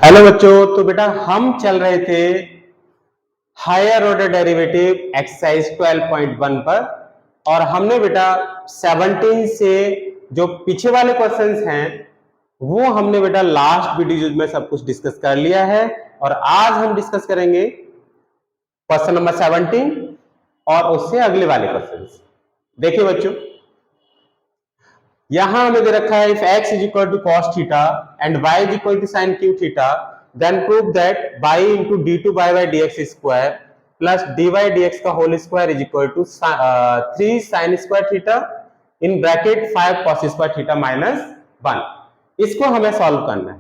Hello बच्चों, तो बेटा हम चल रहे थे हायर ऑर्डर डेरिवेटिव एक्सरसाइज 12.1 पर और हमने बेटा 17 से जो पीछे वाले क्वेश्चंस हैं वो हमने बेटा लास्ट वीडियो में सब कुछ डिस्कस कर लिया है और आज हम डिस्कस करेंगे क्वेश्चन नंबर 17 और उससे अगले वाले क्वेश्चंस। देखिए बच्चों, यहां हमें दे रखा है if x is equal to cos theta and y is equal to sin q theta then prove that y into d2 by dx square plus dy dx का whole square is equal to 3 sin square theta in bracket 5 cos square theta minus 1। इसको हमें solve करना है।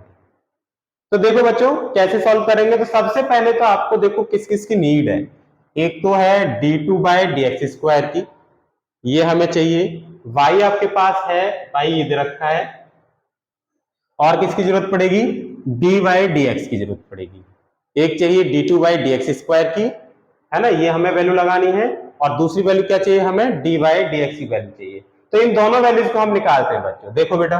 तो देखो बच्चों कैसे solve करेंगे। तो सबसे पहले तो आपको देखो किस किस की नीड है। एक तो है d2 by dx स्क्वायर की, ये हमें चाहिए। y आपके पास है, y ये दे रखा है। और किसकी जरूरत पड़ेगी? dy dx की जरूरत पड़ेगी। एक चाहिए d2 by dx स्क्वायर की, है ना, ये हमें वैल्यू लगानी है। और दूसरी वैल्यू क्या चाहिए हमें? dy dx की वैल्यू चाहिए। तो इन दोनों वैल्यूज को हम निकालते हैं बच्चों। देखो बेटा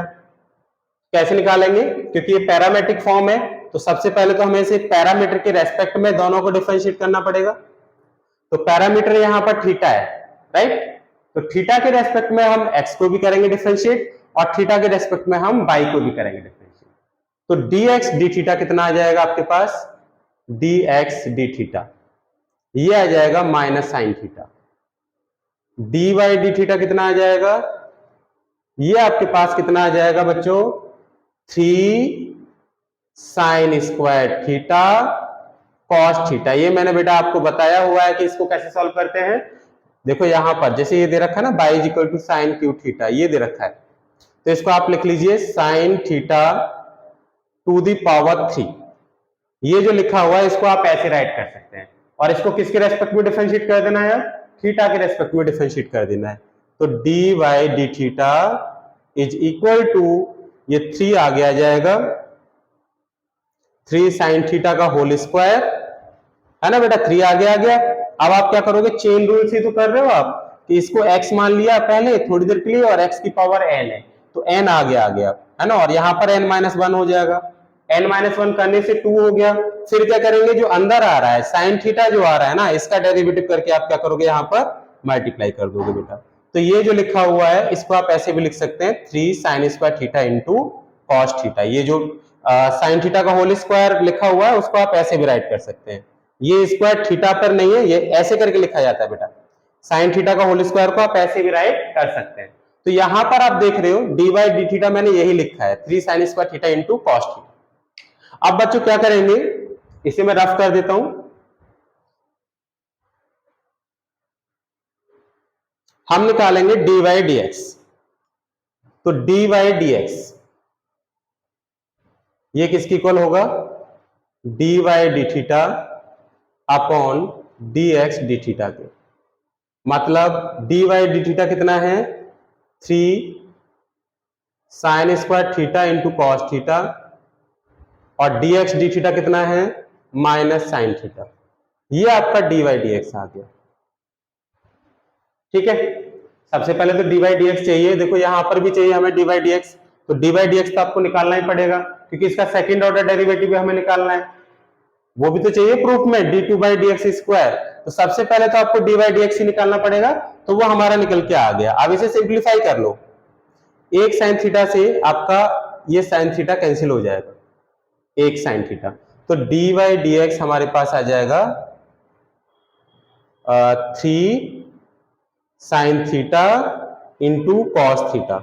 कैसे निकालेंगे, क्योंकि ये पैरामीट्रिक फॉर्म है तो सबसे पहले तो हमें इसे पैरामीटर के रेस्पेक्ट में दोनों को डिफरेंशिएट करना पड़ेगा। तो पैरामीटर यहां पर थीटा है, राइट। तो थीटा के रेस्पेक्ट में हम x को भी करेंगे डिफरेंशिएट और थीटा के रेस्पेक्ट में हम y को भी करेंगे डिफरेंशिएट। तो dx d थीटा कितना आ जाएगा आपके पास? dx d थीटा ये आ जाएगा minus sine theta. dy d theta कितना आ जाएगा? ये आपके पास कितना आ जाएगा बच्चों? 3 sine square theta cos theta. ये मैंने बेटा आपको बताया हुआ है कि इसको कैसे सॉल्व करते हैं। देखो यहां पर जैसे ये दे रखा है ना y is equal to sine cube theta, ये दे रखा है। तो इसको आप लिख लीजिए sine theta to the power 3। ये जो लिखा हुआ है इसको आप ऐसे राइट कर सकते हैं और इसको किसके रेस्पेक्ट में डिफरेंशिएट कर देना है? थीटा के रेस्पेक्ट में डिफरेंशिएट कर देना है। तो d Y d theta is equal to ये 3 आगे आ जाएगा 3 साइन थीटा का होल स्क्वायर, है ना बेटा। 3 आगे आ गया। अब आप क्या करोगे? चेन रूल से तो कर रहे हो आप कि इसको x मान लिया पहले थोड़ी देर के लिए और x की पावर n है तो n आगे आ गया, है ना। और यहां पर n-1 हो जाएगा। n-1 करने से 2 हो गया। फिर क्या करेंगे? जो अंदर आ रहा है साइन थीटा जो आ रहा है ना, इसका डेरिवेटिव करके आप क्या करोगे? यहां पर मल्टीप्लाई कर दोगे बेटा। तो ये जो लिखा हुआ है इसको आप ऐसे भी लिख सकते हैं 3 sine square theta into cos theta. ये जो साइन थीटा का होल स्क्वायर लिखा हुआ है उसको आप ऐसे भी राइट कर सकते हैं। ये स्क्वायर थीटा पर नहीं है, ये ऐसे करके लिखा जाता है बेटा। साइन थीटा का होल स्क्वायर को आप ऐसे भी राइट कर सकते हैं। तो यहां पर आप देख रहे हो डी वाई डी थीटा मैंने यही लिखा है 3 sine square theta into cos theta. अब बच्चों क्या करेंगे, इसे मैं रफ कर देता हूं। हम निकालेंगे डी वाई डी एक्स। तो डी वाई डी एक्स ये किसकी इक्वल होगा? D Y d theta upon d x d theta के। मतलब डी वाई डी थीटा कितना है? 3 sine square theta into cos theta और डी एक्स डी थीटा कितना है? Minus sine theta. ये आपका डी वाई डी एक्स आ गया। ठीक है, सबसे पहले तो डी वाई डी एक्स चाहिए। देखो यहां पर भी चाहिए हमें डी वाई डी एक्स। तो डी वाई डी एक्स तो आपको निकालना ही पड़ेगा क्योंकि इसका सेकंड ऑर्डर डेरिवेटिव भी हमें निकालना है। वो भी तो चाहिए प्रूफ में D two by D x square. तो सबसे पहले तो आपको डी वाई डी एक्स ही निकालना पड़ेगा। तो वो हमारा निकल के आ गया। अब इसे सिंप्लीफाई कर लो। एक साइन थीटा से आपका ये साइन थीटा कैंसिल हो जाएगा, एक साइन थीटा। तो डी वाई डी एक्स हमारे पास आ जाएगा 3 sine theta into cos theta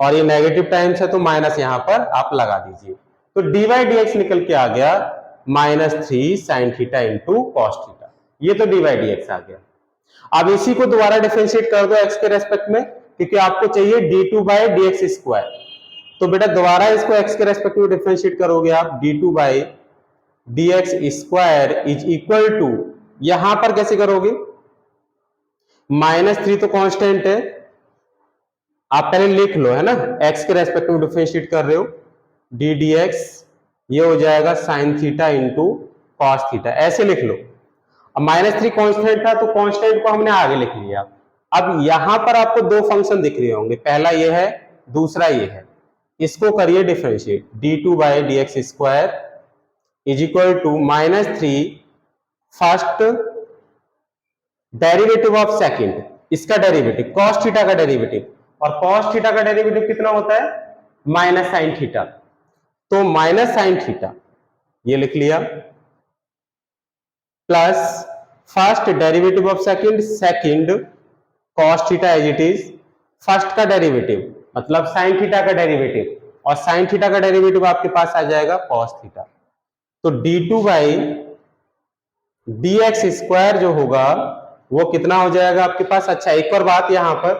और ये नेगेटिव टाइम्स है तो माइनस यहां पर आप लगा दीजिए। तो डी वाई डी एक्स निकल के आ गया -3 sine theta into cos theta. ये तो डी वाई डी एक्स आ गया। अब इसी को दोबारा डिफरेंशिएट कर दो x के रेस्पेक्ट में, क्योंकि आपको चाहिए d2 by D x square. तो बेटा दोबारा इसको x के रेस्पेक्ट में डिफरेंशिएट करोगे आप d2 by D x square is equal to, यहां पर कैसे करोगे? -3 तो कांस्टेंट है, आप पहले लिख लो, है ना। x के रेस्पेक्ट में डिफरेंशिएट कर रहे हो, डी डी एक्स ये हो जाएगा sine theta into cos theta, ऐसे लिख लो। अब -3 कांस्टेंट था तो कांस्टेंट को हमने आगे लिख लिया। अब यहां पर आपको दो फंक्शन दिख रहे होंगे, पहला ये है, दूसरा ये है। इसको करिए differentiate, d2 by D x square is equal to -3 first derivative of second, इसका डेरिवेटिव cos थीटा का डेरिवेटिव, और cos थीटा का डेरिवेटिव कितना होता है माइनस साइन थीटा, तो माइनस साइन थीटा ये लिख लिया, plus first derivative of second cos theta as it is, first का डेरिवेटिव मतलब साइन थीटा का डेरिवेटिव, और साइन थीटा का डेरिवेटिव आपके पास आ जाएगा cos थीटा, तो d2 बाई dx स्क्वायर जो होगा वो कितना हो जाएगा आपके पास। अच्छा एक और बात यहां पर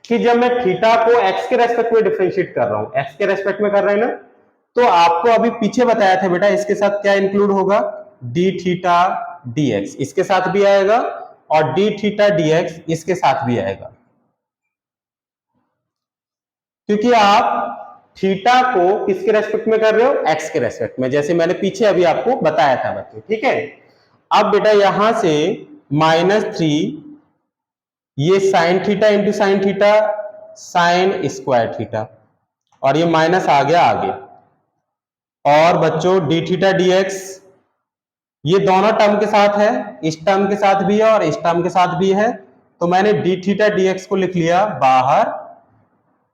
कि जब मैं थीटा को x के रेस्पेक्ट में डिफरेंशिएट कर रहा हूं, x के रेस्पेक्ट में कर रहे हैं ना, तो आपको अभी पीछे बताया था बेटा इसके साथ क्या इंक्लूड होगा, d थीटा dx इसके साथ भी आएगा और d थीटा dx इसके साथ भी आएगा, क्योंकि आप थीटा को किसके रेस्पेक्ट में कर रहे हो, x के रेस्पेक्ट में, जैसे मैंने पीछे अभी आपको बताया था बच्चों। ठीक है, अब बेटा यहां से -3 ये sine theta into sine theta sine square theta, और ये माइनस आ गया आगे, और बच्चों डी थीटा dx ये दोनों टर्म के साथ है, इस टर्म के साथ भी है और इस टर्म के साथ भी है, तो मैंने डी थीटा dx को लिख लिया बाहर।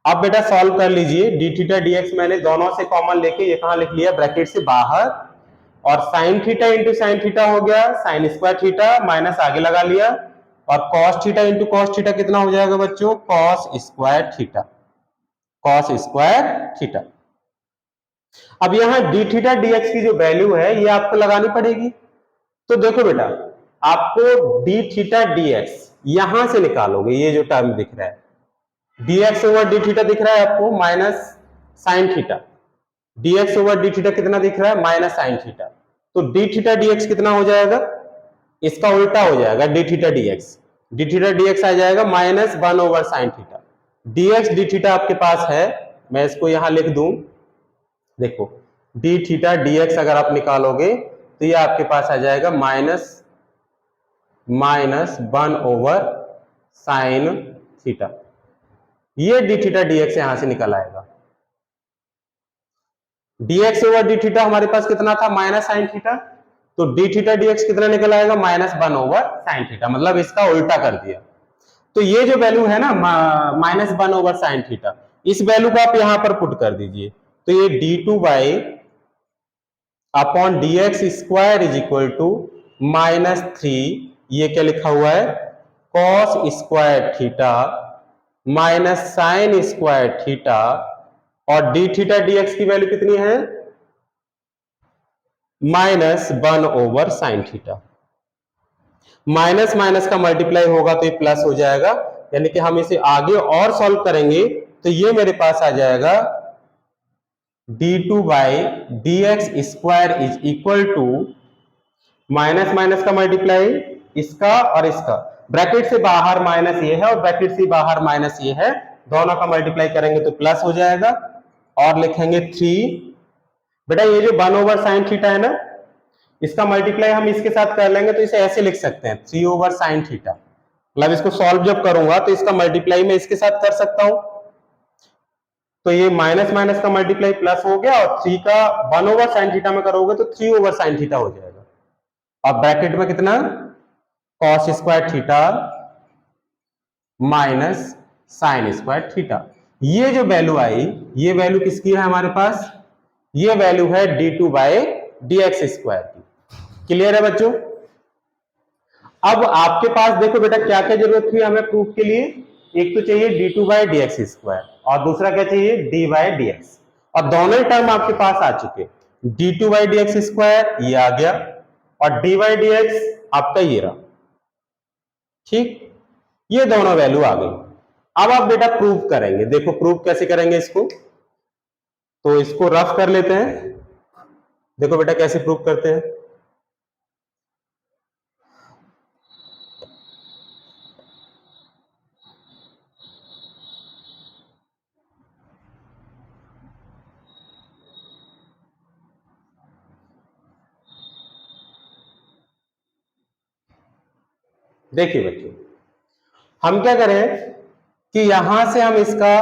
अब बेटा सॉल्व कर लीजिए, डी थीटा dx मैंने दोनों से कॉमन लेके ये कहां लिख लिया, ब्रैकेट से बाहर, और sine theta into sine theta हो गया साइन स्क्वायर थीटा, माइनस आगे लगा लिया, और cos theta into cos theta कितना हो जाएगा बच्चों, cos square theta, cos square theta. अब यहां डी थीटा dx की जो वैल्यू है ये आपको लगानी पड़ेगी, तो देखो बेटा आपको डी थीटा dx यहां से निकालोगे, ये जो टर्म दिख रहा है dx ओवर डी थीटा दिख रहा है आपको minus sine theta, dx over D theta कितना दिख रहा है माइनस साइन थीटा, तो डी थीटा dx कितना हो जाएगा, इसका उल्टा हो जाएगा डी थीटा dx आ जाएगा -1 over sine theta, dx D theta आपके पास है, मैं इसको यहां लिख दूं, देखो डी थीटा dx अगर आप निकालोगे तो ये आपके पास आ जाएगा -1 ओवर साइन थीटा, ये डी थीटा dx यहां से निकल आएगा, dx ओवर डी थीटा हमारे पास कितना था माइनस साइन थीटा, तो डी थीटा dx कितना निकल आएगा -1 ओवर साइन थीटा, मतलब इसका उल्टा कर दिया, तो ये जो वैल्यू है ना -1 ओवर साइन थीटा, इस वैल्यू को आप यहां पर पुट कर दीजिए, तो ये d2 by upon dx square is equal to -3, ये क्या लिखा हुआ है cos square theta minus sine square theta, और डी थीटा dx की वैल्यू कितनी है -1 over sine theta, minus minus का मल्टीप्लाई होगा तो ये प्लस हो जाएगा, यानी कि हम इसे आगे और सॉल्व करेंगे तो ये मेरे पास आ जाएगा d2 by dx square is equal to minus minus का मल्टीप्लाई इसका और इसका, ब्रैकेट से बाहर माइनस ये है और ब्रैकेट से बाहर माइनस ये है, दोनों का मल्टीप्लाई करेंगे तो प्लस हो जाएगा, और लिखेंगे 3, बेटा ये जो 1 ओवर साइन थीटा है ना, इसका मल्टीप्लाई हम इसके साथ कर लेंगे तो इसे ऐसे लिख सकते हैं 3 ओवर साइन थीटा, मतलब इसको सॉल्व जब करूंगा तो इसका मल्टीप्लाई मैं इसके साथ कर सकता हूं, तो ये माइनस माइनस का मल्टीप्लाई प्लस हो गया, और 3 का 1 ओवर साइन थीटा में करोगे तो 3 ओवर साइन थीटा हो जाएगा, अब ब्रैकेट में कितना cos square theta minus sine square theta, ये जो वैल्यू आई ये वैल्यू किसकी है हमारे पास, ये वैल्यू है d2 बाई dx स्क्वायर की। क्लियर है बच्चों, अब आपके पास देखो बेटा क्या क्या जरूरत थी हमें प्रूफ के लिए, एक तो चाहिए d2 बाई dx स्क्वायर, और दूसरा क्या चाहिए d बाई dx, और दोनों ही टर्म आपके पास आ चुके, d2 बाई dx स्क्वायर ये आ गया और d बाई dx आपका ये रहा, ठीक, ये दोनों वैल्यू आ गई। अब आप बेटा प्रूव करेंगे, देखो प्रूव कैसे करेंगे इसको, तो इसको रफ कर लेते हैं, देखो बेटा कैसे प्रूव करते हैं, देखिए बच्चों हम क्या करें कि यहां से हम इसका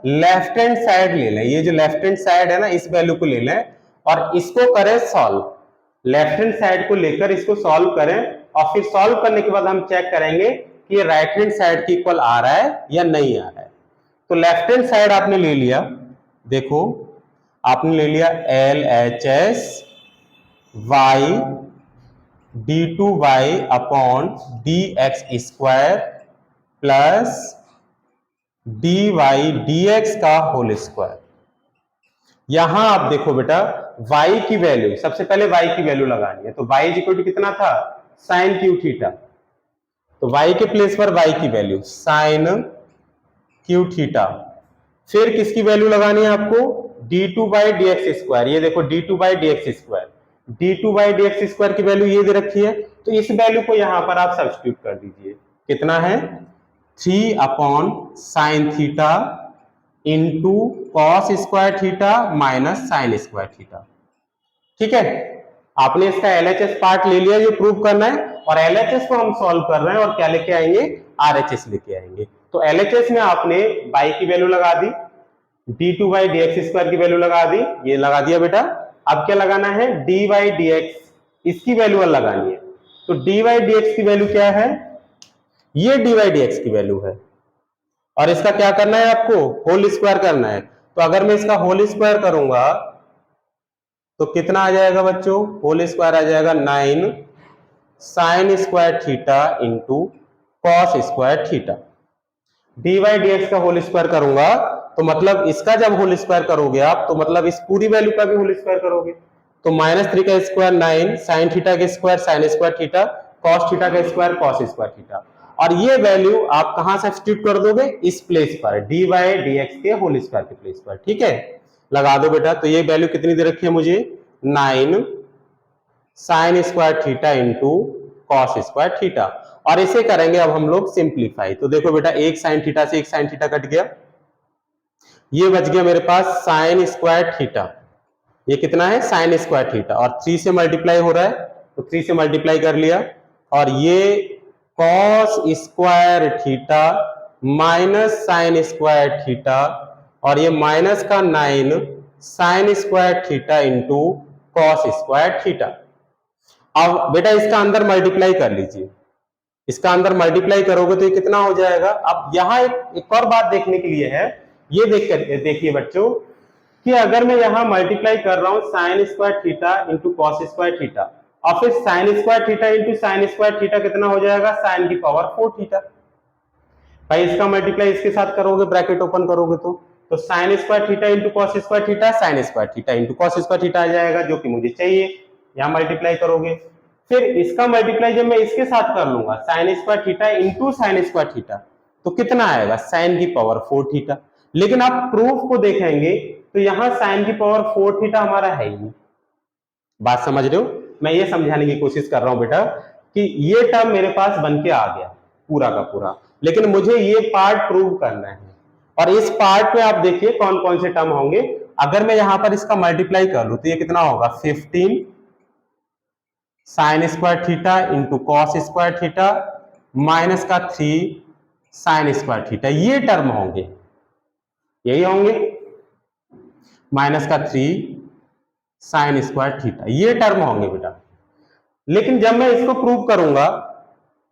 लेफ्ट हैंड साइड ले लें, ये जो लेफ्ट हैंड साइड है ना इस वैल्यू को ले लें, और इसको करें सॉल्व, लेफ्ट हैंड साइड को लेकर इसको सॉल्व करें और फिर सॉल्व करने के बाद हम चेक करेंगे कि ये राइट हैंड साइड के इक्वल आ रहा है या नहीं आ रहा है। तो लेफ्ट हैंड साइड आपने ले लिया, देखो आपने ले लिया LHS y d2y upon dx square plus dy dx का होल स्क्वायर। यहां आप देखो बेटा y की वैल्यू, सबसे पहले y की वैल्यू लगानी है, तो y इज इक्वल टू कितना था, साइन क्यू थीटा। तो y के प्लेस पर y की वैल्यू साइन क्यू थीटा। फिर किसकी वैल्यू लगानी है आपको, d2 by D x square. ये देखो d2 by D x square, d2 by D x square की वैल्यू ये दे रखी है, तो इस वैल्यू को यहां पर आप सब्स्टिट्यूट कर दीजिए। कितना है, 3 upon sine theta into cos square theta minus sine square theta. ठीक है, आपने इसका LHS पार्ट ले लिया जो प्रूव करना है, और LHS को हम सॉल्व कर रहे हैं और क्या लेके आएंगे, RHS लेके आएंगे। तो LHS में आपने y की वैल्यू लगा दी, d2 by D x square की वैल्यू लगा दी, ये लगा दिया बेटा। अब क्या लगाना है, dy dx, इसकी वैल्यू लगानी है। तो dy dx की वैल्यू क्या है, ये dy dx की वैल्यू है, और इसका क्या करना है आपको, होल स्क्वायर करना है। तो अगर मैं इसका होल स्क्वायर करूंगा तो कितना आ जाएगा बच्चों, होल स्क्वायर आ जाएगा 9 sign square theta into cos square theta. dy dx का होल स्क्वायर करूंगा तो मतलब इसका जब होल स्क्वायर करोगे आप, तो मतलब इस पूरी वैल्यू का भी होल स्क्वायर करोगे, तो -3 का स्क्वायर 9 साइन थीटा के square sine square theta, cos theta का स्क्वायर कॉस स्क्वायर थीटा। और ये वैल्यू आप कहां सब्स्टिट्यूट कर दोगे, इस प्लेस पर, dy dx के होल स्क्वायर के प्लेस पर। ठीक है, लगा दो बेटा। तो ये वैल्यू कितनी दे रखी है मुझे, 9 sign square theta into cos square theta. और इसे करेंगे अब हम लोग सिंप्लीफाई। तो देखो बेटा, एक साइन थीटा से एक साइन थीटा कट गया, ये बच गया मेरे पास साइन स्क्वायर थीटा। ये कितना है, साइन स्क्वायर थीटा, और 3 से मल्टीप्लाई हो रहा है, तो 3 से मल्टीप्लाई कर लिया। और ये cos square theta minus sine square theta, और ये माइनस का 9 sign square theta into cos square theta. अब बेटा इसका अंदर मल्टीप्लाई कर लीजिए, इसका अंदर मल्टीप्लाई करोगे तो ये कितना हो जाएगा। अब यहाँ एक और बात देखने के लिए है, ये देखिए बच्चों कि अगर मैं यहाँ मल्टीप्लाई कर रहा हूं sign square theta into cos square theta, और फिर sign square theta into sine square theta कितना हो जाएगा, साइन की पावर 4 थीटा। भाई इसका मल्टीप्लाई इसके साथ करोगे, ब्रैकेट ओपन करोगे तो sine square theta into cos square theta, sine square theta into cos square theta आ जाएगा, जो कि मुझे चाहिए। यहाँ मल्टीप्लाई करोगे, फिर इसका मल्टीप्लाई जब मैं इसके साथ कर लूंगा sign square theta into sine square theta, तो कितना आएगा, साइन की पावर 4 थीटा। लेकिन आप प्रूफ को देखेंगे तो यहां साइन की पावर 4 थीटा हमारा है ही नहीं। बात समझ रहे हो, मैं ये समझाने की कोशिश कर रहा हूं बेटा कि ये टर्म मेरे पास बन के आ गया पूरा का पूरा, लेकिन मुझे ये पार्ट प्रूव करना है। और इस पार्ट पे आप देखिए कौन कौन से टर्म होंगे। अगर मैं यहां पर इसका मल्टीप्लाई कर लूं तो ये कितना होगा, 15 sign square theta into cos square theta minus का 3 साइन स्क्वायर थीटा, ये टर्म होंगे, यही होंगे, माइनस का 3 साइन स्क्वायर थीटा, ये टर्म होंगे बेटा। लेकिन जब मैं इसको प्रूव करूंगा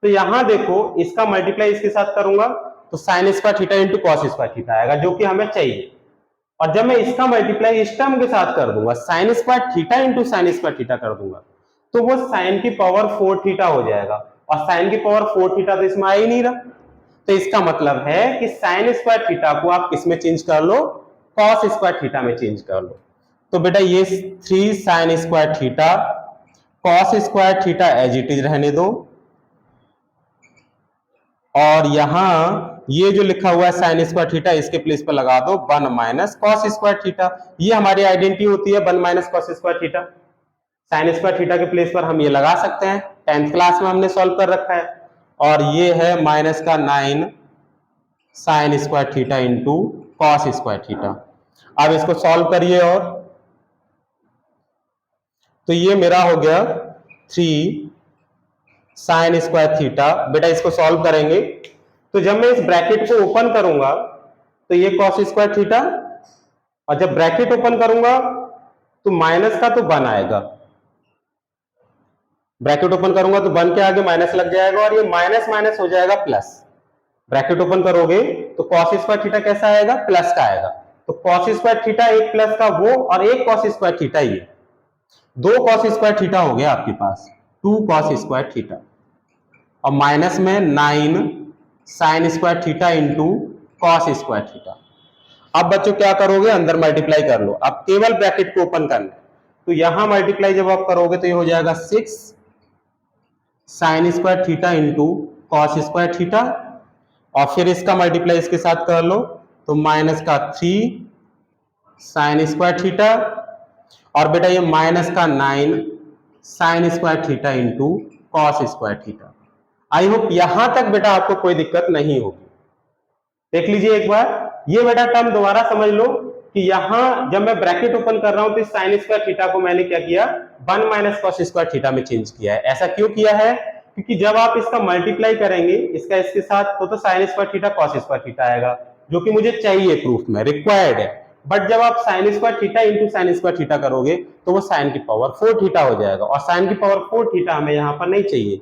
तो यहां देखो इसका मल्टीप्लाई इसके साथ करूंगा तो sine square theta into cos square theta आएगा, जो कि हमें चाहिए। और जब मैं इसका मल्टीप्लाई इस टर्म के साथ कर दूंगा, sign square theta into sine square theta कर दूंगा, तो वो साइन की पावर 4 थीटा हो जाएगा, और साइन की पावर 4 थीटा तो इसमें आ ही नहीं रहा। तो इसका मतलब है कि साइन स्क्वायर थीटा को आप किसमें चेंज कर लो, कॉस स्क्वायर थीटा में चेंज कर लो। तो बेटा ये 3 sine square theta cos square theta as it is रहने दो, और यहां ये जो लिखा हुआ है साइन स्क्वायर थीटा, इसके प्लेस पर लगा दो 1 माइनस कॉस स्क्वायर थीटा। ये हमारी आइडेंटिटी होती है 1 minus cos square theta. Sine square theta के प्लेस पर हम ये लगा सकते हैं, 10th क्लास में हमने सॉल्व कर रखा है। और ये है माइनस का 9 sign square theta into cos square theta. अब इसको सॉल्व करिए, और तो ये मेरा हो गया 3 साइन स्क्वायर थीटा। बेटा इसको सॉल्व करेंगे तो जब मैं इस ब्रैकेट को ओपन करूंगा तो ये कॉस स्क्वायर थीटा, और जब ब्रैकेट ओपन करूंगा तो माइनस का तो 1 आएगा, ब्रैकेट ओपन करूंगा तो 1 के आगे माइनस लग जाएगा और ये माइनस माइनस हो जाएगा प्लस। ब्रैकेट ओपन करोगे तो कॉस स्क्वायर थीटा कैसा आएगा, प्लस का आएगा। तो कॉस स्क्वायर थीटा एक प्लस का वो और एक कॉस स्क्वायर थीटा ये, दो कॉस स्क्वायर थीटा हो गया आपके पास, 2 कॉस स्क्वायर थीटा, और माइनस में 9 sign square theta into cos square theta. अब बच्चों क्या करोगे, अंदर मल्टीप्लाई कर लो, अब केवल ब्रैकेट को ओपन करना है। तो यहां मल्टीप्लाई जब आप करोगे तो ये हो जाएगा 6 sine square theta into cos square theta, और फिर इसका मल्टीप्लाई इसके साथ कर लो तो माइनस का 3 साइन स्क्वायर थीटा, और बेटा ये माइनस का 9 sign square theta into cos square theta. I hope यहां तक बेटा आपको कोई दिक्कत नहीं होगी। देख लीजिए एक बार, ये बेटा टर्म दोबारा समझ लो कि यहां जब मैं ब्रैकेट ओपन कर रहा हूं तो साइन स्क्वायर थीटा को मैंने क्या किया, 1 माइनस कॉस स्क्वायर थीटा में चेंज किया है। ऐसा क्यों किया है, क्योंकि जब आप इसका मल्टीप्लाई करेंगे इसका इसके साथ तो sine square theta cos square theta आएगा, जो कि मुझे चाहिए, प्रूफ में रिक्वायर्ड है। बट जब आप sign square theta into sine square theta करोगे तो वो साइन की पावर 4 थीटा हो जाएगा, और साइन की पावर 4 थीटा हमें यहाँ पर नहीं चाहिए।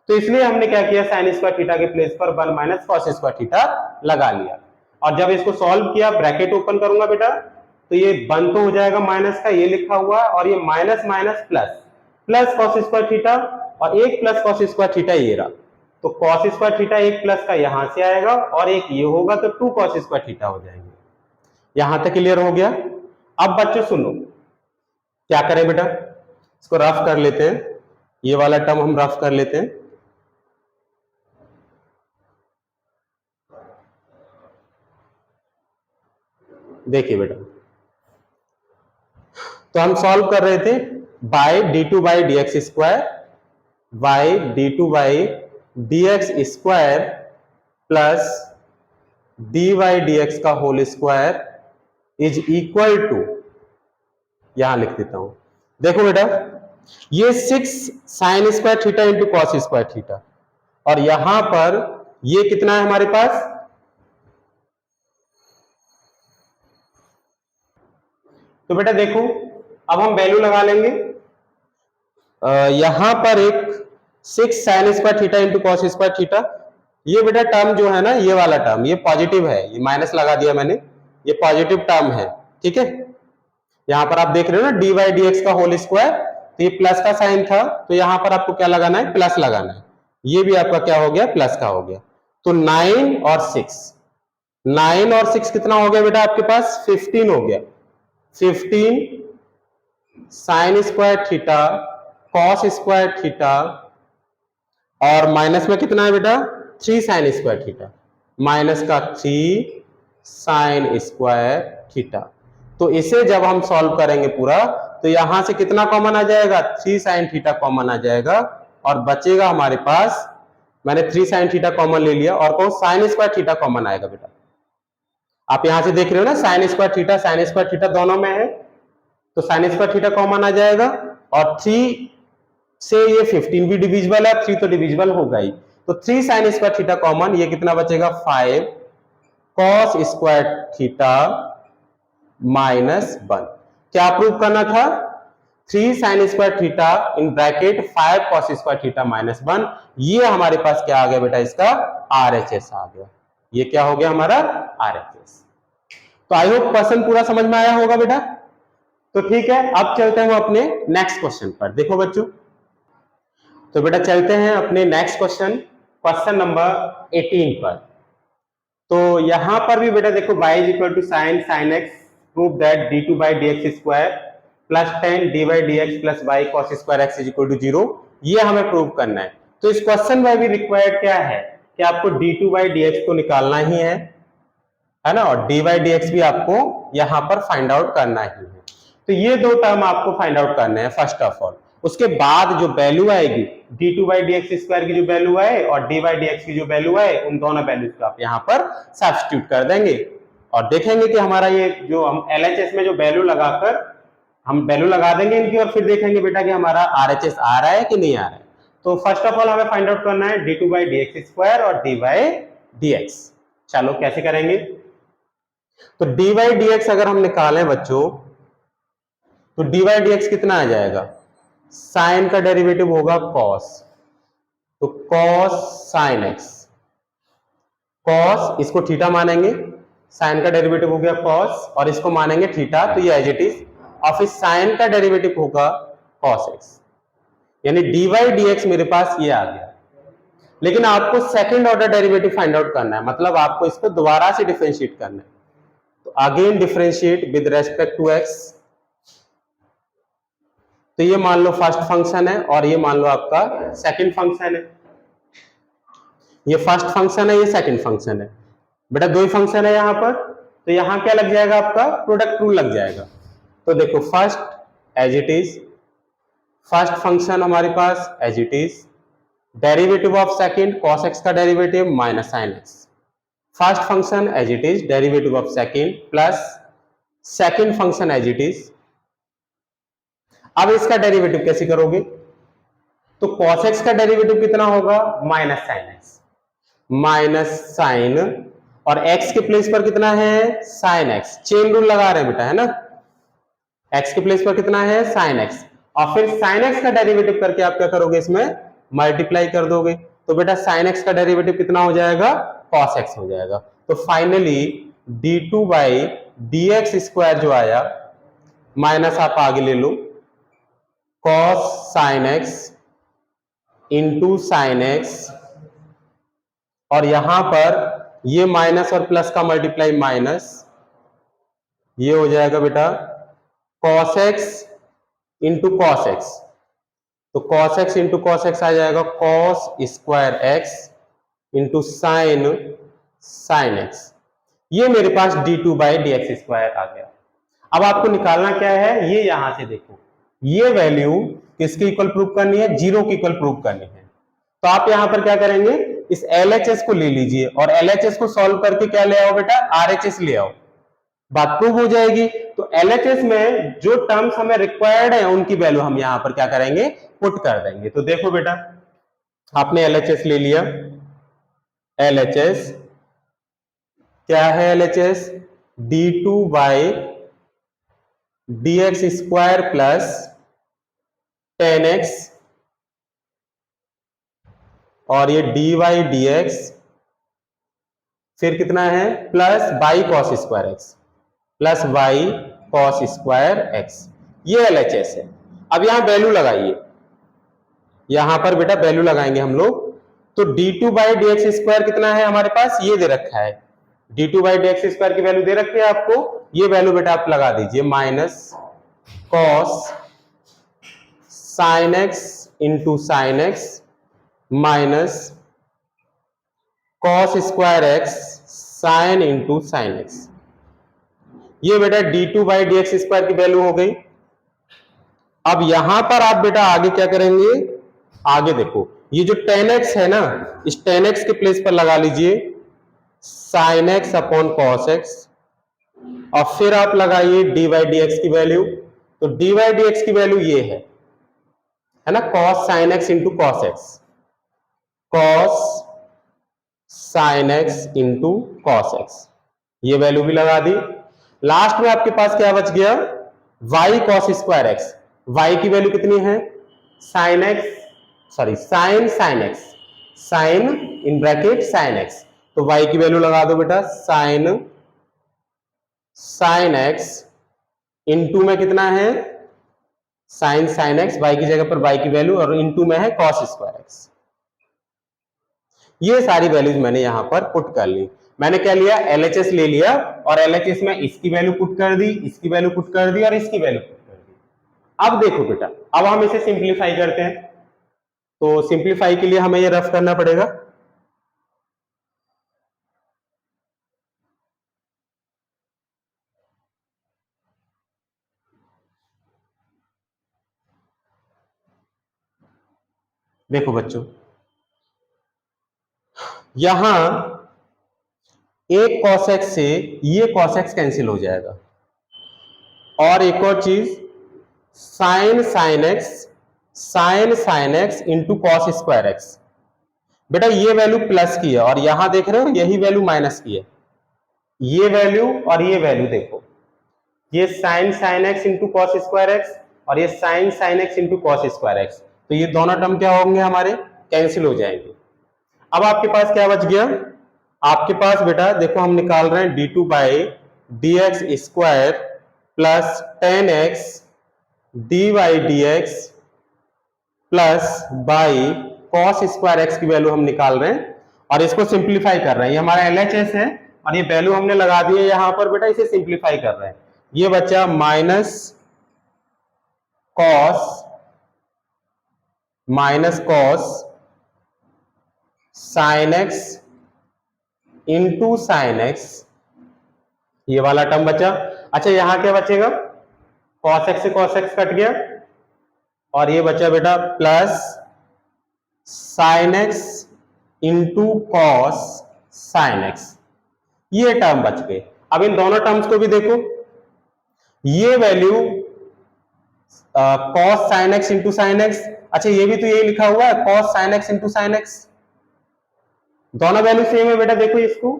तो इसलिए हमने क्या किया, साइन स्क्वायर थीटा के प्लेस पर 1 माइनस कॉस स्क्वायर थीटा लगा लिया। और जब इसको सॉल्व किया, ब्रैकेट ओपन करूंगा बेटा तो ये 1 तो हो जाएगा माइनस का, ये लिखा हुआ, और ये minus minus plus, plus cos square theta, और एक प्लस कॉस स्क्वायर थीटा ये रहा। तो कॉस स्क्वायर थीटा एक प्लस का यहां से आएगा और एक ये होगा तो 2 कॉस स्क्वायर थीटा हो जाएंगे। यहां तक क्लियर हो गया। अब बच्चों सुनो, क्या करें बेटा, इसको रफ कर लेते हैं, ये वाला टर्म हम रफ कर लेते हैं। देखिए बेटा, तो हम सॉल्व कर रहे थे by d2 by D x square, by d2 by D x square plus D Y D X का whole square is equal to, यहां लिख देता हूं, देखो बेटा ये 6 sine square theta into cos square theta, और यहां पर ये कितना है हमारे पास, तो बेटा देखो अब हम वैल्यू लगा लेंगे। यहां पर एक 6 sine square theta into cos square theta, ये बेटा टर्म जो है ना, ये वाला टर्म ये पॉजिटिव है, ये माइनस लगा दिया मैंने, ये पॉजिटिव टर्म है, ठीक है। यहां पर आप देख रहे हो ना डी वाई डी एक्स का होल स्क्वायर, तो ये प्लस का साइन था, तो यहां पर आपको क्या लगाना है, प्लस लगाना है। ये भी आपका क्या हो गया, प्लस का हो गया। तो 9 और 6, 9 और 6 कितना हो गया बेटा आपके पास, 15 हो गया। 15 sign square theta cos square theta, और माइनस में कितना है बेटा, 3 साइन स्क्वायर थीटा, माइनस का 3 साइन स्क्वायर थीटा। तो इसे जब हम सॉल्व करेंगे पूरा तो यहां से कितना कॉमन आ जाएगा, 3 साइन थीटा कॉमन आ जाएगा, और बचेगा हमारे पास, मैंने 3 साइन थीटा कॉमन ले लिया, और कौन, साइन स्क्वायर थीटा कॉमन आएगा बेटा। आप यहां से देख रहे हो ना साइन स्क्वायर थीटा दोनों में है, तो साइन स्क्वायर थीटा कॉमन आ जाएगा, और 3 से ये 15 भी डिविजिबल है, 3 तो डिविजिबल होगा ही, तो 3 साइन स्क्वायर थीटा कॉमन, ये कितना बचेगा, 5 कॉस स्क्वायर थीटा माइनस 1। क्या प्रूव करना था, 3 sine square theta in bracket 5 cos square theta minus 1, ये हमारे पास क्या आ गया बेटा, इसका आरएचएस आ गया। ये क्या हो गया हमारा, आरएचएस। तो आई होप क्वेश्चन पूरा समझ में आया होगा बेटा। तो ठीक है, अब चलते हैं अपने नेक्स्ट क्वेश्चन पर। देखो बच्चों, तो बेटा चलते हैं अपने नेक्स्ट क्वेश्चन, क्वेश्चन नंबर 18 पर। तो यहां पर भी बेटा देखो, y is equal to sine x, prove that d2 by D x square plus 10 dy dx plus y cos square x is equal to 0, ये हमें प्रूव करना है। तो इस क्वेश्चन में भी रिक्वायर्ड क्या है कि आपको d2 बाई dx को निकालना ही है ना, और dy dx भी आपको यहां पर फाइंड आउट करना ही है। तो ये दो टर्म आपको फाइंड आउट करने हैं फर्स्ट ऑफ ऑल। उसके बाद जो वैल्यू आएगी d2 by D x square की जो वैल्यू आए और dy dx की जो वैल्यू आए, उन दोनों वैल्यूज को आप यहाँ पर सब्स्टिट्यूट कर देंगे, और देखेंगे कि हमारा ये जो हम LHS में जो वैल्यू लगाकर हम वैल्यू लगा देंगे इनकी, और फिर देखेंगे बेटा कि हमारा RHS आ रहा है कि नहीं आ रहा है। तो फर्स्ट ऑफ ऑल हमें फाइंड आउट करना है d2 by D x square और dy dx। चलो कैसे करेंगे, तो dy dx अगर हम निकालें बच्चों, तो dy dx कितना आ जाएगा, साइन का डेरिवेटिव होगा cos, तो cos sin x, cos इसको थीटा मानेंगे, साइन का डेरिवेटिव हो गया cos और इसको मानेंगे थीटा, तो ये एज इट इज, और फिर साइन का डेरिवेटिव होगा cos x, यानी dy dx मेरे पास ये आ गया। लेकिन आपको second order derivative find out करना है, मतलब आपको इसको दोबारा से डिफरेंशिएट करना है। तो again differentiate with respect to x, तो ये मान लो फर्स्ट फंक्शन है और ये मान लो आपका सेकंड फंक्शन है। ये फर्स्ट फंक्शन है, ये सेकंड फंक्शन है। बेटा दो ही फंक्शन है यहां पर, तो यहां क्या लग जाएगा, आपका प्रोडक्ट रूल लग जाएगा। तो देखो first as it is, first function हमारे पास as it is, derivative of second cos x का derivative minus sin x, first function as it is, derivative of second plus second function as it is. अब इसका derivative कैसे करोगे, तो cos x का derivative कितना होगा, minus sin x, minus sine, और x के प्लेस पर कितना है, sin x, चेन रूल लगा रहे हैं बेटा, है ना, x के प्लेस पर कितना है, sin x, और फिर sin x का डेरिवेटिव करके आप क्या करोगे, इसमें मल्टीप्लाई कर दोगे, तो बेटा sin x का डेरिवेटिव कितना हो जाएगा, cos x हो जाएगा। तो finally d2 by dx square जो आया, माइनस आप आगे ले लो cos sin x into sign x, और यहां पर ये माइनस और प्लस का मल्टीप्लाई माइनस, ये हो जाएगा बेटा cos x into cos x, तो cos x into cos x आ जाएगा cos square x into sine sine x। ये मेरे पास d2 बाई dx स्क्वायर आ गया। अब आपको निकालना क्या है, ये यहां से देखो, ये वैल्यू किसके इक्वल प्रूव करनी है, जीरो की इक्वल प्रूव करनी है। तो आप यहां पर क्या करेंगे, इस LHS को ले लीजिए और LHS को सॉल्व करके क्या ले आओ बेटा, RHS ले आओ, बात प्रूव हो जाएगी। तो LHS में जो टर्म्स हमें रिक्वायर्ड है उनकी वैल्यू हम यहां पर क्या करेंगे, पुट कर देंगे। तो देखो बेटा, आपने LHS ले लिया, LHS क्या है, LHS d2 by dx square plus 10x, और ये dy dx, फिर कितना है, plus by cos square x, plus by cos square x, ये LHS है। अब यहां वैल्यू लगाइए, यहां पर बेटा वैल्यू लगाएंगे हम लोग। तो d2 बाई dx स्क्वायर कितना है हमारे पास, ये दे रखा है, d2 बाई dx स्क्वायर की वैल्यू दे रखी है आपको, ये वैल्यू बेटा आप लगा दीजिए, minus cos sine x into sine x minus cos square x sine into sine x. ये बेटा d2 बाई dx स्क्वायर की वैल्यू हो गई। अब यहां पर आप बेटा आगे क्या करेंगे, आगे देखो, ये जो 10x है ना, इस 10x के प्लेस पर लगा लीजिए sine x upon cos x, और फिर आप लगाइए dy dx की वैल्यू। तो dy dx की वैल्यू ये है ना, cos sin x into cos x, cos sin x into cos x, ये वैल्यू भी लगा दी। लास्ट में आपके पास क्या बच गया, y cos square x, y की वैल्यू कितनी है, sin x, sorry sin sin x, sin in bracket sin x, तो y की वैल्यू लगा दो बेटा sin sin x इंटू में कितना है, sin sin x, y की जगह पर y की वैल्यू, और इंटू में है cos स्क्वायर x। ये सारी वैल्यूज मैंने यहां पर पुट कर ली। मैंने क्या लिया, LHS ले लिया, और LHS में इसकी वैल्यू पुट कर दी, इसकी वैल्यू पुट कर दी, और इसकी वैल्यू पुट कर दी। अब देखो बेटा, अब हम इसे सिंप्लीफाई करते हैं। तो सिंप्लीफाई के लिए हमें ये रफ करना पड़ेगा। देखो बच्चों, यहां एक cos x से ये cos x कैंसिल हो जाएगा, और एक और चीज sin sin x into cos square x. बेटा ये वैल्यू प्लस की है, और यहां देख रहे हो यही वैल्यू माइनस की है, ये वैल्यू और ये वैल्यू देखो, ये sin x into cos square x और ये sin x into cos square x, तो ये दोनों टर्म क्या होंगे हमारे, कैंसिल हो जाएंगे। अब आपके पास क्या बच गया, आपके पास बेटा देखो हम निकाल रहे हैं d2 by D x square plus 10x dy dx plus by cos square x की वैल्यू हम निकाल रहे हैं और इसको सिंप्लीफाई कर रहे हैं। ये हमारा LHS है और ये वैल्यू हमने लगा दी है यहां पर बेटा, इसे सिंप्लीफाई कर रहे हैं। ये बचा minus cos sine x into sine x, ये वाला टर्म बचा। अच्छा यहां क्या बचेगा, कॉस एक्स से कॉस एक्स कट गया और ये बचा बेटा plus sine x into cos sine x, ये टर्म बच गए। अब इन दोनों टर्म्स को भी देखो, ये value cos sine x into sine x, अच्छा ये भी तो यही लिखा हुआ है cos sine x into sine x, दोनों वैल्यू सेम है बेटा। देखो इसको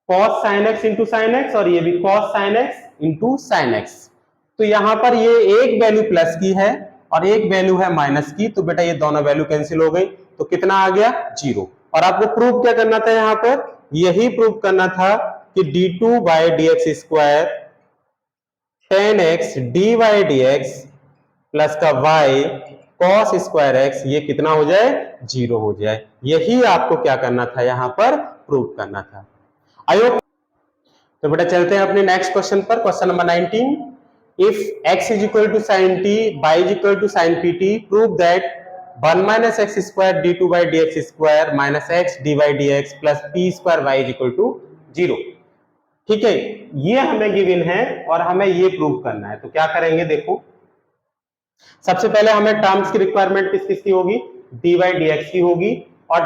cos sine x into sine x और ये भी cos sine x into sine x, तो यहां पर ये एक वैल्यू प्लस की है और एक वैल्यू है माइनस की, तो बेटा ये दोनों वैल्यू कैंसिल हो गई, तो कितना आ गया, 0। और आपको प्रूव क्या करना था यहां पर, यही प्रूव करना था कि d2 by D x square 10x dy dx plus का y cos स्क्वायर x ये कितना हो जाए, 0 हो जाए। यही आपको क्या करना था यहां पर प्रूव करना था। I hope. तो बेटा चलते हैं अपने नेक्स्ट क्वेश्चन पर, question number 19। If x is equal to sine t, y is equal to sine pt, prove that 1 minus x square d2 by dx square minus x dy dx plus p square y is equal to 0। ठीक है, ये हमें given है और हमें ये prove करना है, तो क्या करेंगे देखो, सबसे पहले हमें टर्म्स की रिक्वायरमेंट किस किस की होगी, dy dx की होगी और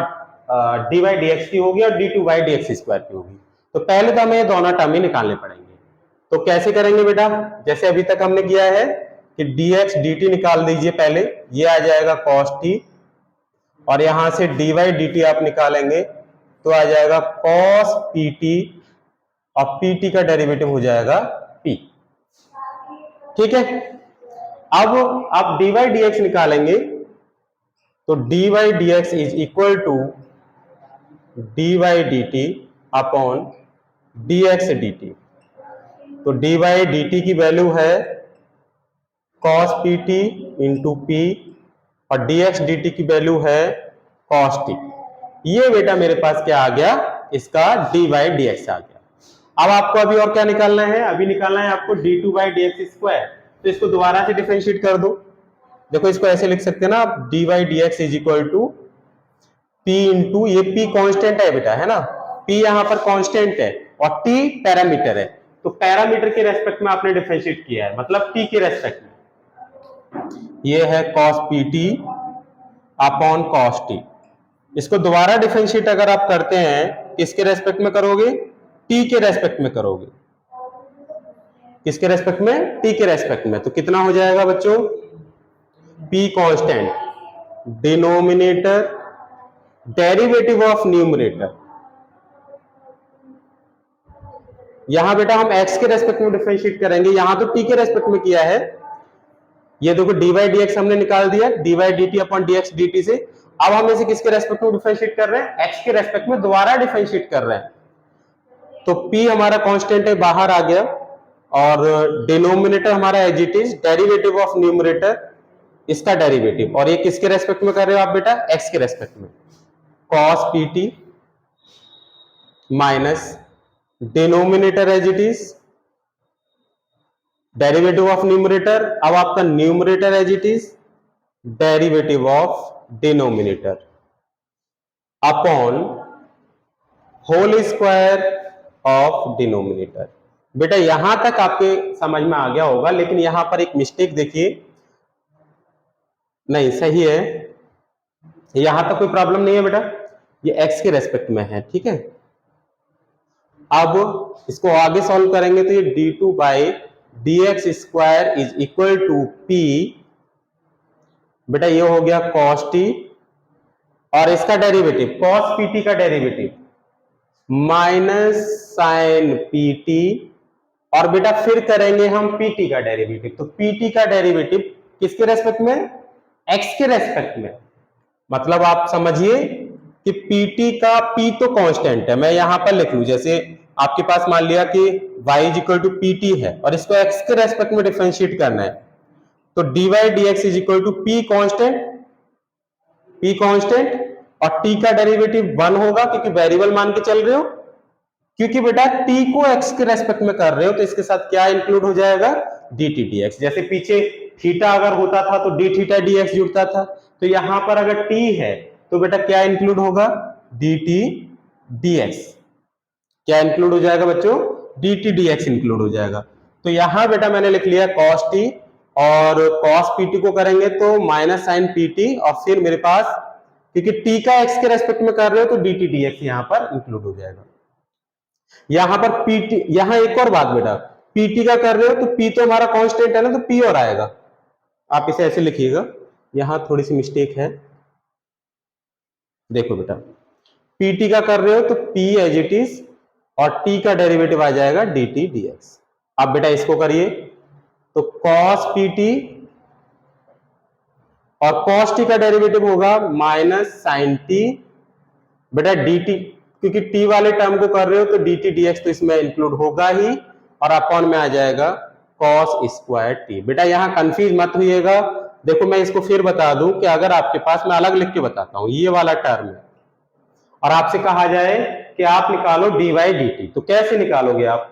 dy dx की होगी और d2 बाई dx स्क्वायर की होगी। तो पहले तो हमें ये दोनों टर्म ही निकालने पड़ेंगे। तो कैसे करेंगे बेटा, जैसे अभी तक हमने किया है कि dx dt निकाल दीजिए पहले, ये आ जाएगा cos t और यहां से dy dt आप निकालेंगे तो आ जाएगा cos pt और pt का डेरिवेटिव हो जाएगा p। ठीक है, अब आप dy dx निकालेंगे तो dy dx is equal to dy dt upon dx dt। तो dy dt की वैल्यू है cos pt इंटू p और dx dt की वैल्यू है cos t। ये बेटा मेरे पास क्या आ गया, इसका dy dx आ गया। अब आपको अभी और क्या निकालना है, अभी निकालना है आपको d2 बाई dx स्क्वायर, तो इसको दोबारा से डिफरेंशिएट कर दो। देखो इसको ऐसे लिख सकते हैं ना आप, dy dx is equal to p into, ये p कांस्टेंट है बेटा, है ना, p यहां पर कांस्टेंट है और t पैरामीटर है, तो पैरामीटर के रेस्पेक्ट में आपने डिफरेंशिएट किया है, मतलब t के रेस्पेक्ट में। ये है cos pt upon cos t। इसको दोबारा डिफरेंशिएट अगर आप करते हैं, किसके रेस्पेक्ट में करोगे, t के रेस्पेक्ट में करोगे, किसके रेस्पेक्ट में, t के रेस्पेक्ट में। तो कितना हो जाएगा बच्चों, p constant, denominator derivative of numerator. यहां बेटा हम x के रेस्पेक्ट में डिफरेंशिएट करेंगे, यहां तो t के रेस्पेक्ट में किया है। ये देखो dy dx हमने निकाल दिया dy dt upon dx dt से। अब हम इसे किसके रेस्पेक्ट में डिफरेंशिएट कर रहे हैं, x के रेस्पेक्ट में दोबारा डिफरेंशिएट कर रहे हैं। तो p हमारा कांस्टेंट है, बाहर आ गया और डिनोमिनेटर हमारा as it is, derivative of numerator इसका डेरिवेटिव, और ये किसके रेस्पेक्ट में कर रहे हो आप बेटा, x के रेस्पेक्ट में, cos pt minus denominator as it is, derivative of numerator, अब आपका numerator as it is, derivative of denominator upon whole square of denominator. बेटा यहां तक आपके समझ में आ गया होगा, लेकिन यहां पर एक मिस्टेक देखिए, नहीं सही है, यहां तक कोई प्रॉब्लम नहीं है बेटा, ये x के रेस्पेक्ट में है। ठीक है, अब इसको आगे सॉल्व करेंगे तो ये d2 by dx square is equal to p, बेटा ये हो गया cos t और इसका डेरिवेटिव cos pt का डेरिवेटिव माइनस साइन pt और बेटा फिर करेंगे हम पीटी का डेरिवेटिव। तो पीटी का डेरिवेटिव किसके रेस्पेक्ट में? एक्स के रेस्पेक्ट में। मतलब आप समझिए कि पीटी का पी तो कांस्टेंट है, मैं यहां पर लिख लू, जैसे आपके पास मान लिया कि y is equal to p t है और इसको x के रेस्पेक्ट में डिफरेंशिएट करना है, तो dy dx is equal to p constant, p constant, और t का डेरिवेटिव 1 होगा क्योंकि वेरिएबल मान के चल रहे हो, क्योंकि बेटा t को x के रेस्पेक्ट में कर रहे हो तो इसके साथ क्या इंक्लूड हो जाएगा? dt dx। जैसे पीछे थीटा अगर होता था तो d थीटा dx जुड़ता था, तो यहां पर अगर t है तो बेटा क्या इंक्लूड होगा? dt dx। क्या इंक्लूड हो जाएगा बच्चों? dt dx इंक्लूड हो जाएगा। तो यहां बेटा मैंने लिख लिया cos t, और cos pt को करेंगे तो माइनस साइन pt, और फिर मेरे पास क्योंकि t का x के रेस्पेक्ट में कर रहे हो तो dt dx यहां पर इंक्लूड हो जाएगा। यहां पर pt, यहां एक और बात बेटा, pt का कर रहे हो तो p तो हमारा कांस्टेंट है ना, तो p और आएगा। आप इसे ऐसे लिखिएगा, यहां थोड़ी सी मिस्टेक है, देखो बेटा pt का कर रहे हो तो p एज इट इज, और t का डेरिवेटिव आ जाएगा dt dx। अब बेटा इसको करिए तो cos pt, और cos t का डेरिवेटिव होगा माइनस साइन t, बेटा dt, क्योंकि t वाले टर्म को कर रहे हो तो dt dx तो इसमें इंक्लूड होगा ही, और अपॉन में आ जाएगा cos स्क्वायर t। बेटा यहां कंफ्यूज मत होइएगा, देखो मैं इसको फिर बता दूं कि अगर आपके पास, मैं अलग लिख के बताता हूं, ये वाला टर्म है और आपसे कहा जाए कि आप निकालो dy dt, तो कैसे निकालोगे आप?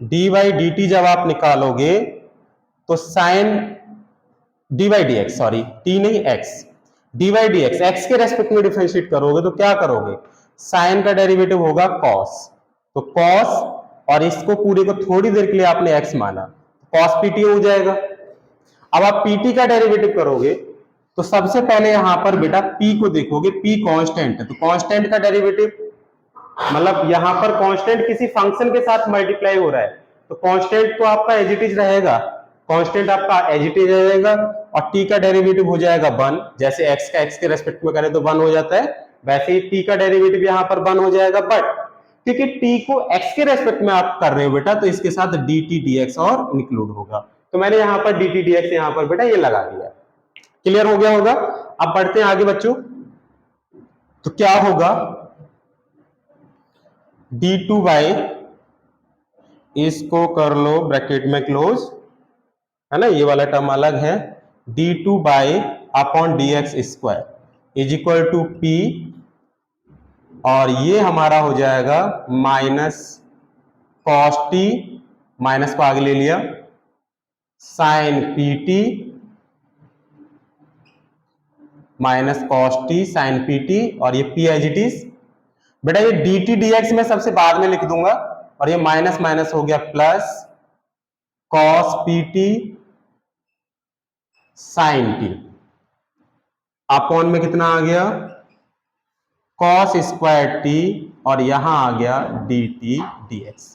dy dt जब आप निकालोगे तो sine dy dx, sorry t नहीं x, dy dx x के रेस्पेक्ट में डिफरेंशिएट करोगे तो क्या करोगे? साइन का डेरिवेटिव होगा cos, तो cos, और इसको पूरे को थोड़ी देर के लिए आपने x माना, cos pt हो जाएगा। अब आप pt का डेरिवेटिव करोगे तो सबसे पहले यहां पर बेटा p को देखोगे, p कांस्टेंट है तो कांस्टेंट का डेरिवेटिव, मतलब यहां पर कांस्टेंट किसी फंक्शन के साथ मल्टीप्लाई हो रहा है तो कांस्टेंट तो आपका एज इट इज रहेगा, कांस्टेंट आपका एज इट इज रहेगा, और t का डेरिवेटिव हो जाएगा 1, जैसे x का x के रेस्पेक्ट में करें तो 1 हो जाता है, वैसे ही t का डेरिवेटिव यहां पर 1 हो जाएगा। बट क्योंकि t को x के रेस्पेक्ट में आप कर रहे हो बेटा तो इसके साथ dt dx और इंक्लूड होगा, तो मैंने यहां पर dt dx यहां पर बेटा ये लगा दिया। क्लियर हो गया होगा? अब बढ़ते हैं आगे बच्चों, तो क्या होगा? d2 बाई, इसको कर लो ब्रैकेट में क्लोज, है ना, ये वाला टर्म अलग है, d2 by upon dx square is equal to p, और ये हमारा हो जाएगा माइनस cos t, माइनस को आगे ले लिया, sine pt minus cos t sine pt, और ये p एज इट इज। बेटा ये dt dx में सबसे बाद में लिख दूंगा, और ये माइनस माइनस हो गया plus cos pt sine t, upon में कितना आ गया? cos स्क्वायर t, और यहां आ गया dt dx,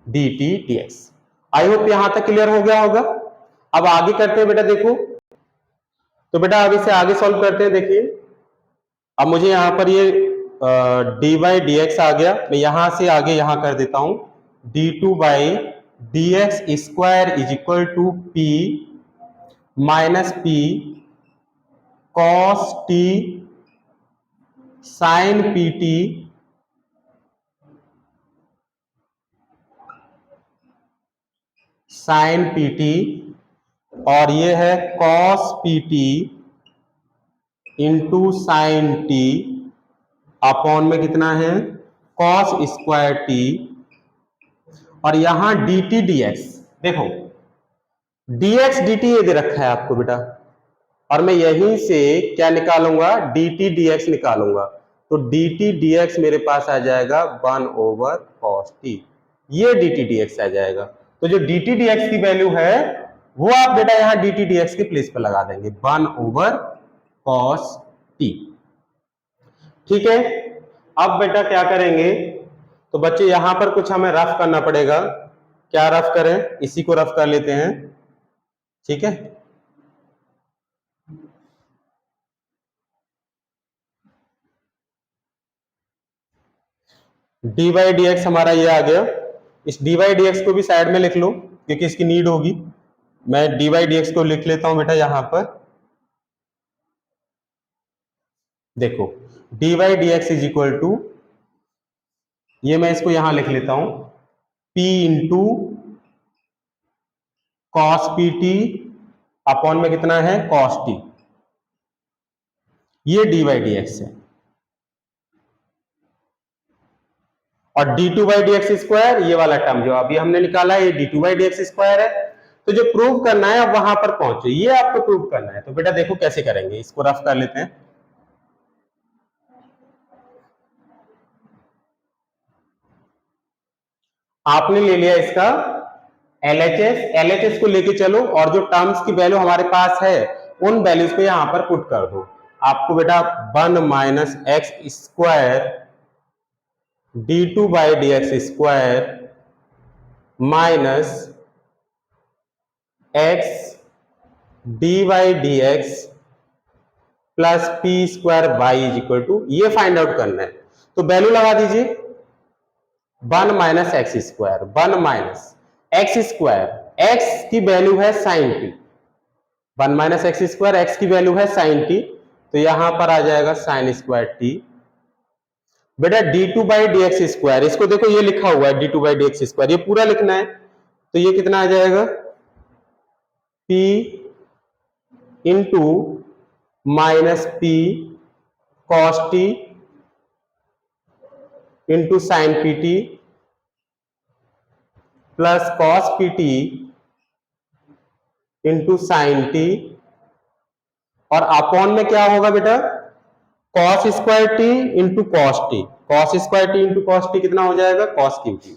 dt dx। I hope यहां तक क्लियर हो गया होगा। अब आगे करते हैं बेटा, देखो तो बेटा अब इसे आगे सॉल्व करते हैं। देखिए अब मुझे यहां पर ये dy dx आ गया, मैं यहां से आगे यहां कर देता हूं, d2 by dx square is equal to p minus p cos t sine pt sine pt, और ये है cos pt into sine t, upon में कितना है? cos स्क्वायर t, और यहां dt dx, देखो dx dt ये दे रखा है आपको बेटा, और मैं यहीं से क्या निकालूंगा? dt dx निकालूंगा, तो dt dx मेरे पास आ जाएगा 1 ओवर cos t, ये dt dx आ जाएगा। तो जो dt dx की वैल्यू है वो आप बेटा यहां dt dx के प्लेस पर लगा देंगे, 1 ओवर cos t। ठीक है, अब बेटा क्या करेंगे? तो बच्चे यहां पर कुछ हमें रफ करना पड़ेगा, क्या रफ करें? इसी को रफ कर लेते हैं, ठीक है। dy dx हमारा ये आ गया, इस dy dx को भी साइड में लिख लो क्योंकि इसकी नीड होगी। मैं dy dx को लिख लेता हूं बेटा यहां पर, देखो dy dx is equal to, ये मैं इसको यहां लिख लेता हूं, p into cos p t upon में कितना है कॉस टी, ये dy dx है। और d2 by D x square, ये वाला टर्म जो अभी हमने निकाला है, ये d2 by D x square है। तो जो प्रूव करना है अब वहां पर पहुंचे, ये आपको प्रूव करना है। तो बेटा देखो कैसे करेंगे, इसको रफ कर लेते हैं। आपने ले लिया इसका एलएचएस को लेके चलो और जो टर्म्स की वैल्यू हमारे पास है उन वैल्यूज को यहां पर पुट कर दो। आपको बेटा 1 minus x square d2 by D x square minus x d Y D x plus p square by is equal to, ये फाइंड आउट करना है। तो वैल्यू लगा दीजिए 1 minus x square, 1 minus x square, x की value है sine t, 1 minus x square, x की value है साइन टी, तो यहां पर आ जाएगा साइन स्क्वायर टी। बेटा d2 by D x square, इसको देखो ये लिखा हुआ है d2 by D x square, ये पूरा लिखना है। तो ये कितना आ जाएगा p into minus p cos T into sine p t plus cos p T into sine T, और अपॉन में क्या होगा बेटा cos square T into cos T, cos square T into cos T कितना हो जाएगा cos Q T,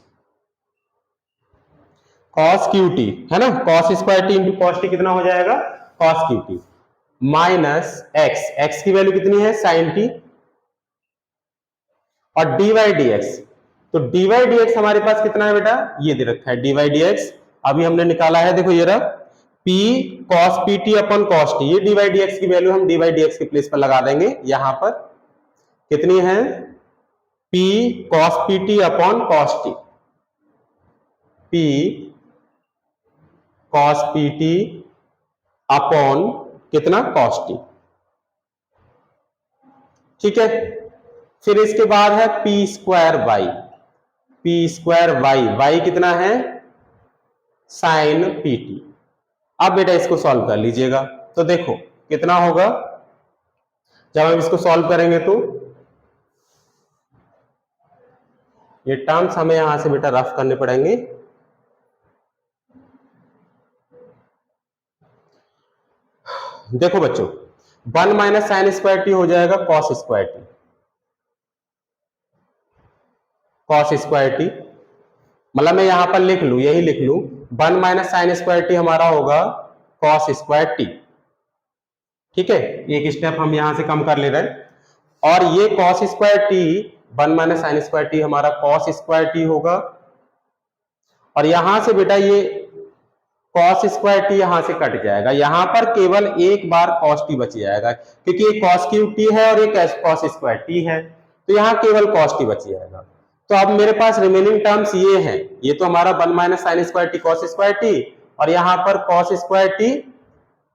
cos Q T है ना, cos square T into cos T कितना हो जाएगा cos Q T, minus x, x की वैल्यू कितनी है साइन टी, और डी वाई डी एक्स, तो डी वाई डी एक्स हमारे पास कितना है बेटा, ये दे रखा है डी वाई डी एक्स, अभी हमने निकाला है, देखो ये रहा p cos p t upon cos t, ये डी वाई डी एक्स की वैल्यू हम डी वाई डी एक्स के प्लेस पर लगा देंगे, यहां पर कितनी है p cos p t upon cos टी, p cos p t upon कितना cos टी, ठीक है। फिर इसके बाद है p square y, p square y, y कितना है साइन पी टी। अब बेटा इसको सॉल्व कर लीजिएगा, तो देखो कितना होगा, जब हम इसको सॉल्व करेंगे तो ये टर्म्स हमें यहां से बेटा रफ करने पड़ेंगे। देखो बच्चों 1 माइनस साइन स्क्वायर टी हो जाएगा cos square T, cos square T, मतलब मैं यहां पर लिख लू, यही लिख लू 1 माइनस साइन स्क्वायर टी हमारा होगा कॉस स्क्वायर टी, ठीक है। एक स्टेप हम यहां से कम कर ले रहे हैं, और ये cos square T 1 minus sine square T हमारा कॉस स्क्वायर टी होगा, और यहां से बेटा ये कॉस स्क्वायर टी यहां से कट जाएगा, यहां पर केवल एक बार कॉस टी बच जाएगा, क्योंकि ये कॉस क्यू टी है और ये कॉस स्क्वायर टी है, तो यहां केवल कॉस टी बच जाएगा। तो अब मेरे पास रिमेनिंग टर्म्स ये हैं, ये तो हमारा 1 minus sine square T cos square T, और यहां पर कॉस स्क्वायर टी,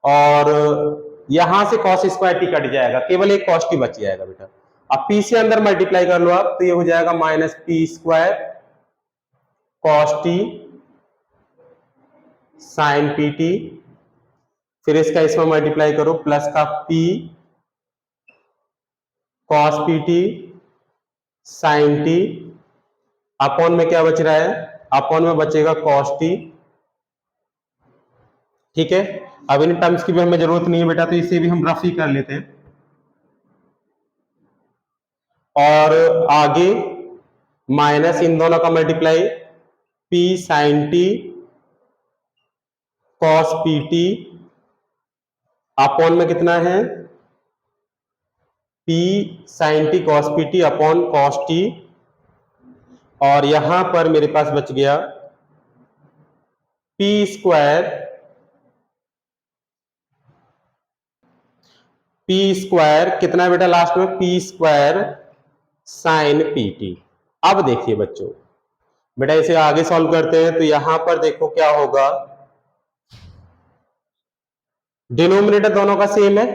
और यहां से कॉस स्क्वायर टी कट जाएगा, केवल एक कॉस टी बच जाएगा बेटा। अब पी से अंदर मल्टीप्लाई कर लो आप, तो ये हो जाएगा minus p square cos t sine p t, फिर इसका इसमें मल्टीप्लाई करो प्लस का p cos p t sine t, upon में क्या बच रहा है, अपॉन में बचेगा कॉस टी, ठीक है। अब इन टर्म्स की भी हमें जरूरत नहीं है बेटा, तो इसे भी हम रफ ही कर लेते हैं, और आगे माइनस इन दोनों का multiply p sine t cos p t, upon में कितना है p sine t cos p t upon cos t, और यहां पर मेरे पास बच गया p स्क्वायर कितना बेटा लास्ट में p square sine p T. अब देखिए बच्चों बेटा इसे आगे सॉल्व करते हैं। तो यहां पर देखो क्या होगा, डिनोमिनेटर दोनों का सेम है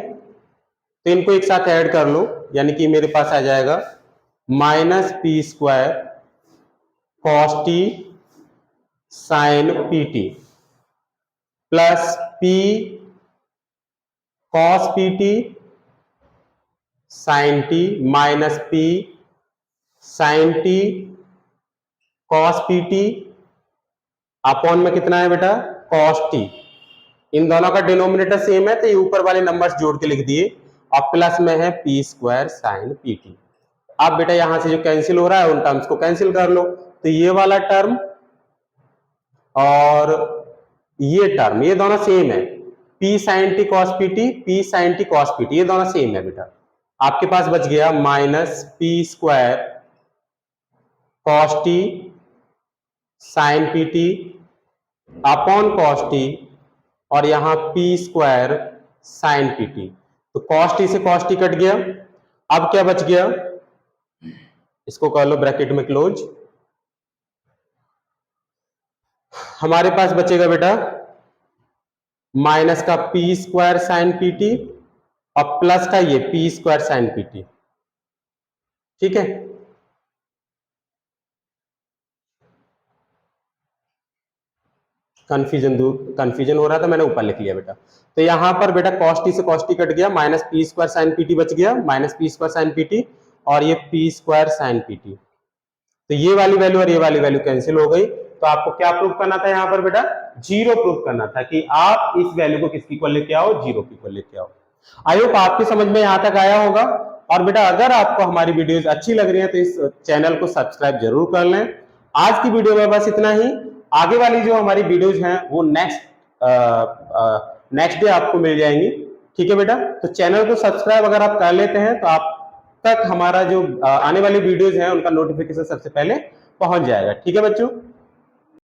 तो इनको एक साथ ऐड कर लो, यानी कि मेरे पास आ जाएगा minus p square cos t sine p t plus p cos p t sine t minus p sine t cos p t upon में कितना है बेटा, कॉस टी। इन दोनों का डिनोमिनेटर सेम है तो ये ऊपर वाले नंबर्स जोड़ के लिख दिए, और प्लस में है p square sine p T. अब बेटा यहां से जो कैंसिल हो रहा है उन टर्म्स को कैंसिल कर लो, तो ये वाला टर्म और ये टर्म ये दोनों सेम है, p sine t cos p t, p sine t cos p t, ये दोनों सेम है बेटा। आपके पास बच गया minus p square cos t sine p t upon cos t और यहां p square sine p t. तो कॉस टी से कॉस टी कट गया, अब क्या बच गया, इसको कर लो ब्रैकेट में क्लोज। हमारे पास बचेगा बेटा माइनस का P square sine p T और प्लस का ये P square sine p T. ठीक है, कंफ्यूजन हो रहा था, मैंने ऊपर लिख लिया बेटा। तो यहां पर बेटा कॉस टी से कॉस टी कट गया, minus p square sine p T बच गया, minus p square sine p T और ये P square sine p t. तो ये वाली वैल्यू और ये वाली वैल्यू कैंसिल हो गई। तो आपको क्या प्रूव करना था यहाँ पर बेटा, जीरो प्रूव करना था कि आप इस वैल्यू को किसकी इक्वल लेके आओ, जीरो की इक्वल लेके आओ। आई होप आपकी समझ में यहाँ तक आया होगा। और बेटा अगर आपको हमारी वीडियोस अच्छी लग रही है तो इस चैनल को सब्सक्राइब जरूर कर लें। आज की वीडियो में बस इतना ही। आगे वाली जो हमारी वीडियोज हैं वो नेक्स्ट डे आपको मिल जाएंगी। ठीक है बेटा, तो चैनल को सब्सक्राइब अगर आप कर लेते हैं तो आप तक हमारा जो आने वाली वीडियोज हैं उनका नोटिफिकेशन सबसे पहले पहुंच जाएगा। ठीक है बच्चों।